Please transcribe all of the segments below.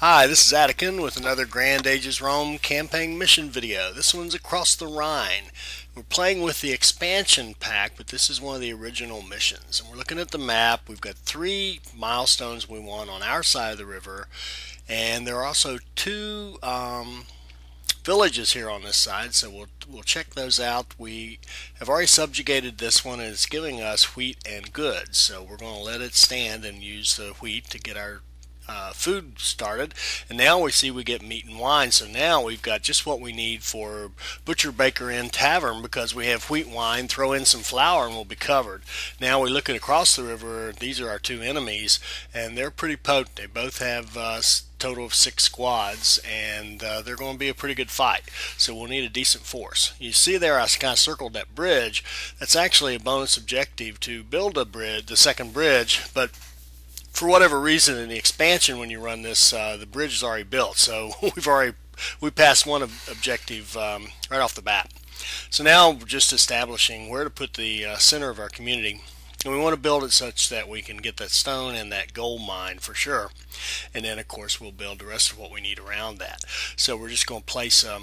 Hi, this is Adekyn with another Grand Ages Rome campaign mission video. This one's across the Rhine. We're playing with the expansion pack, but this is one of the original missions. And we're looking at the map. We've got 3 milestones we want on our side of the river, and there are also two villages here on this side, so we'll check those out. We have already subjugated this one, and it's giving us wheat and goods. So we're going to let it stand and use the wheat to get our food started, and now we see we get meat and wine. So now we've got just what we need for butcher, baker, and tavern, because we have wheat, wine. Throw in some flour and we'll be covered. Now we look at across the river. These are our two enemies, and they're pretty potent. They both have total of 6 squads, and they're going to be a pretty good fight. So we'll need a decent force. You see there, I kind of circled that bridge. That's actually a bonus objective to build a bridge, the second bridge, but for whatever reason in the expansion, when you run this, the bridge is already built. So we passed one objective right off the bat. So now we're just establishing where to put the center of our community. And we want to build it such that we can get that stone and that gold mine for sure. And then, of course, we'll build the rest of what we need around that. So we're just going to place a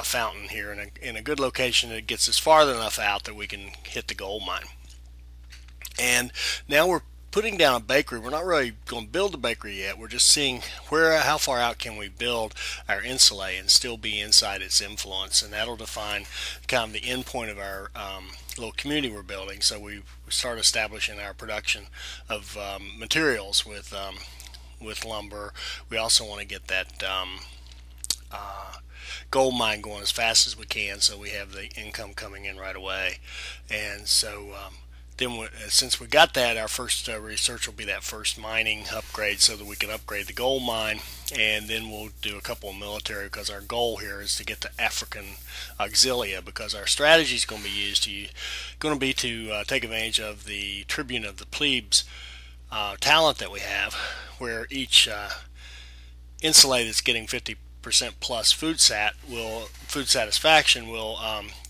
fountain here in a good location that gets us farther enough out that we can hit the gold mine. And now we're putting down a bakery. We're not really going to build a bakery yet. We're just seeing how far out can we build our insulae and still be inside its influence, and that'll define kind of the end point of our little community we're building. So we start establishing our production of materials with lumber. We also want to get that gold mine going as fast as we can, so we have the income coming in right away. And so then since we got that, our first research will be that first mining upgrade, so that we can upgrade the gold mine, and then we'll do a couple of military, because our goal here is to get the African auxilia, because our strategy is going to be to take advantage of the tribune of the plebes talent that we have, where each insulate that's getting 50% plus food satisfaction will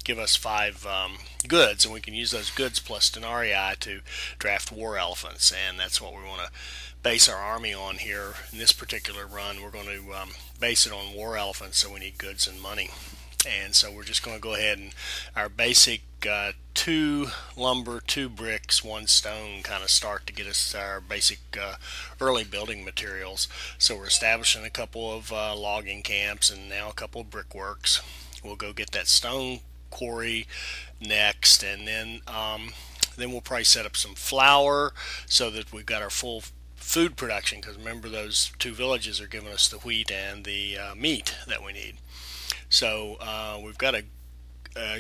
give us 5 goods, and we can use those goods plus denarii to draft war elephants, and that's what we want to base our army on here. In this particular run, we're going to base it on war elephants, so we need goods and money. And so we're just going to go ahead and our basic 2 lumber, 2 bricks, 1 stone kind of start to get us our basic early building materials. So we're establishing a couple of logging camps and now a couple of brickworks. We'll go get that stone quarry next, and then we'll probably set up some flour so that we've got our full food production, because remember, those 2 villages are giving us the wheat and the meat that we need. So we've got a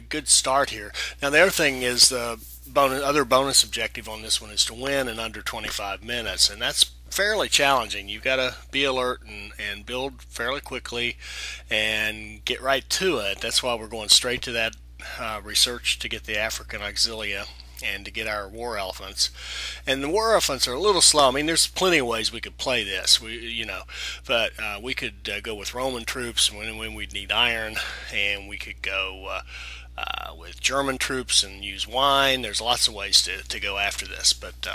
good start here. Now the other thing is the other bonus objective on this one is to win in under 25 minutes, and that's fairly challenging. You've got to be alert and build fairly quickly and get right to it. That's why we're going straight to that research to get the African auxilia and to get our war elephants. And the war elephants are a little slow. I mean, there's plenty of ways we could play this, but we could go with Roman troops when we'd need iron, and we could go with German troops and use wine. There's lots of ways to go after this, but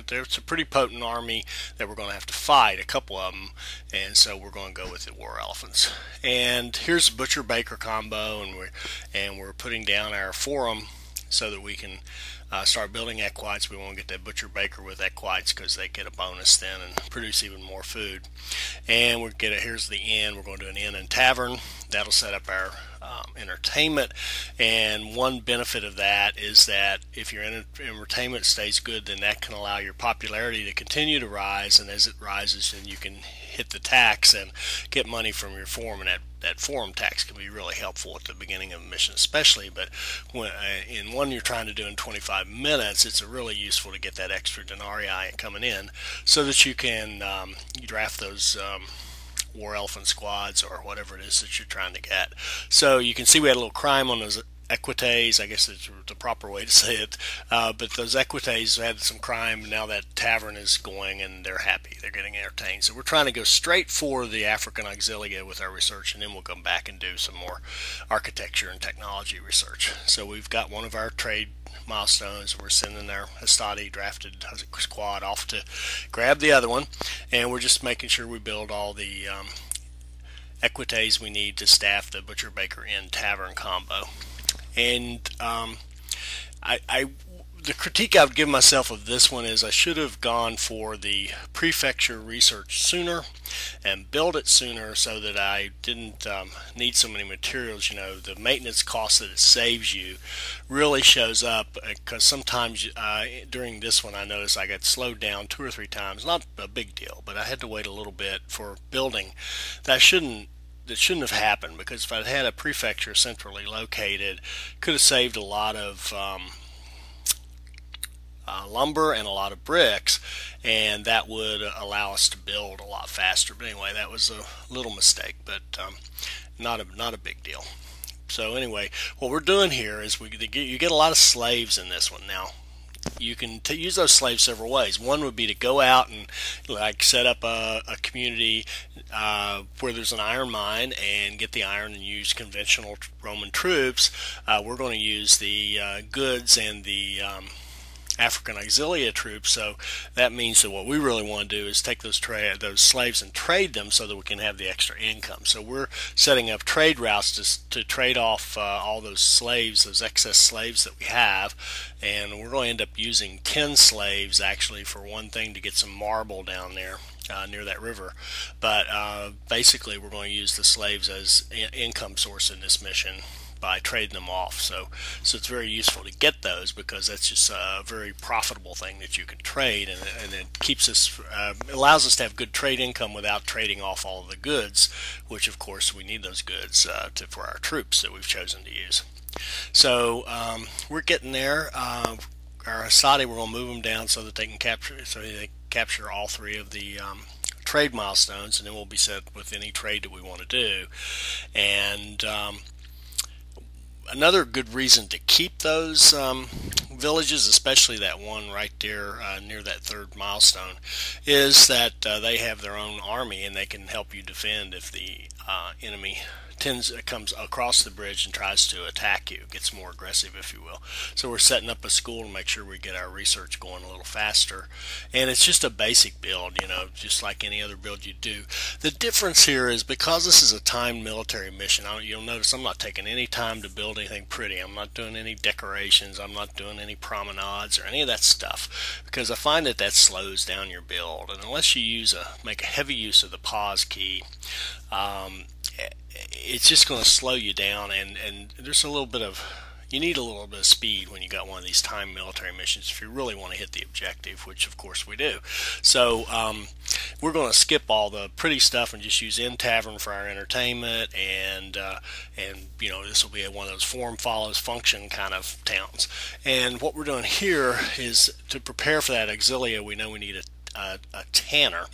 there's a pretty potent army that we're going to have to fight, a couple of them, and so we're going to go with the war elephants. And here's a butcher baker combo, and we're putting down our forum so that we can start building equites. We want to get that butcher baker with equites, because they get a bonus then and produce even more food. And here's the inn. We're going to do an inn and tavern. That'll set up our entertainment. And one benefit of that is that if your entertainment stays good, then that can allow your popularity to continue to rise, and as it rises, then you can hit the tax and get money from your forum, and that forum tax can be really helpful at the beginning of a mission especially, but in one you're trying to do in 25 minutes, it's really useful to get that extra denarii coming in so that you can draft those war elephant squads or whatever it is that you're trying to get. So you can see we had a little crime on those equites, I guess is the proper way to say it. But those equites had some crime. Now that tavern is going, and they're happy. They're getting entertained. So we're trying to go straight for the African auxilia with our research, and then we'll come back and do some more architecture and technology research. So we've got one of our trade milestones. We're sending our Hastati drafted squad off to grab the other one, and we're just making sure we build all the equites we need to staff the Butcher Baker Inn Tavern combo. And the critique I would give myself of this one is I should have gone for the prefecture research sooner and build it sooner so that I didn't need so many materials. You know, the maintenance cost that it saves you really shows up, because sometimes during this one I noticed I got slowed down 2 or 3 times. Not a big deal, but I had to wait a little bit for building. That shouldn't have happened, because if I'd had a prefecture centrally located, could have saved a lot of lumber and a lot of bricks, and that would allow us to build a lot faster. But anyway, that was a little mistake, but not a big deal. So anyway, what we're doing here is you get a lot of slaves in this one. Now, you can use those slaves several ways. One would be to go out and like set up a community where there's an iron mine and get the iron and use conventional Roman troops. We're going to use the goods and the African auxilia troops. So that means that what we really want to do is take those slaves and trade them so that we can have the extra income. So we're setting up trade routes to trade off all those slaves, those excess slaves that we have, and we're going to end up using 10 slaves actually for one thing to get some marble down there near that river. But basically we're going to use the slaves as income source in this mission by trading them off. So it's very useful to get those, because that's just a very profitable thing that you can trade, and it keeps us, allows us to have good trade income without trading off all of the goods, which of course we need those goods for our troops that we've chosen to use. So we're getting there. Our Hastati, we're going to move them down so that they can capture all 3 of the trade milestones, and then we'll be set with any trade that we want to do. And another good reason to keep those villages, especially that one right there near that 3rd milestone, is that they have their own army and they can help you defend if the enemy comes across the bridge and tries to attack you, gets more aggressive, if you will. So we're setting up a school to make sure we get our research going a little faster. And it's just a basic build, you know, just like any other build you do. The difference here is because this is a timed military mission, you'll notice I'm not taking any time to build anything pretty. I'm not doing any decorations. I'm not doing any promenades or any of that stuff, because I find that slows down your build. And unless you make a heavy use of the pause key, it's just going to slow you down, and there's you need a little bit of speed when you got one of these timed military missions if you really want to hit the objective, which of course we do. So we're going to skip all the pretty stuff and just use Inn Tavern for our entertainment, and you know, this will be one of those form follows function kind of towns. And what we're doing here is to prepare for that auxilia. We know we need a tanner.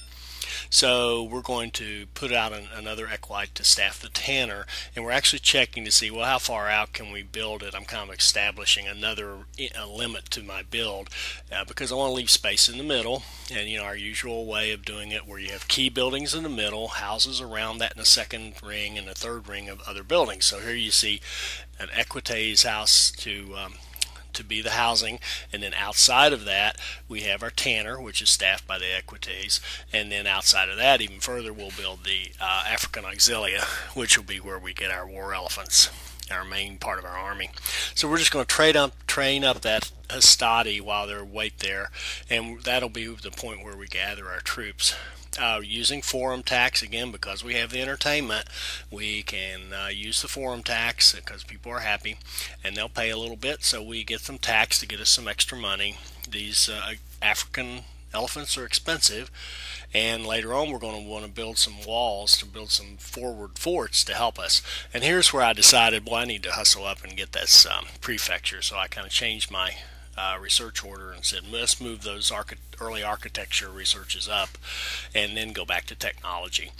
So we're going to put out another equite to staff the tanner, and we're actually checking to see, well, how far out can we build it. I'm kind of establishing another limit to my build because I want to leave space in the middle, and you know, our usual way of doing it where you have key buildings in the middle, houses around that in a 2nd ring, and a 3rd ring of other buildings. So here you see an equite's house to be the housing, and then outside of that we have our tanner, which is staffed by the equites, and then outside of that even further we'll build the African auxilia, which will be where we get our war elephants, our main part of our army. So we're just going to train up that Hastati while they wait there, and that'll be the point where we gather our troops. Using forum tax, again, because we have the entertainment, we can use the forum tax because people are happy and they'll pay a little bit, so we get some tax to get us some extra money. These African elephants are expensive, and later on we're going to want to build some walls, to build some forward forts to help us. And here's where I decided, well, I need to hustle up and get this prefecture, so I kind of changed my research order and said, let's move those early architecture researches up and then go back to technology.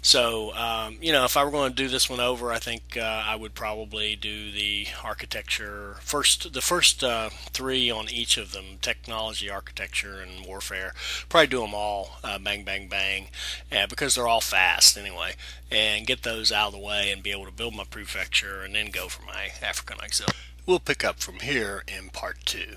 So, if I were going to do this one over, I think I would probably do the architecture first, the first three on each of them: technology, architecture, and warfare. Probably do them all, bang, bang, bang, because they're all fast anyway, and get those out of the way and be able to build my prefecture and then go for my African auxiliary. We'll pick up from here in part 2.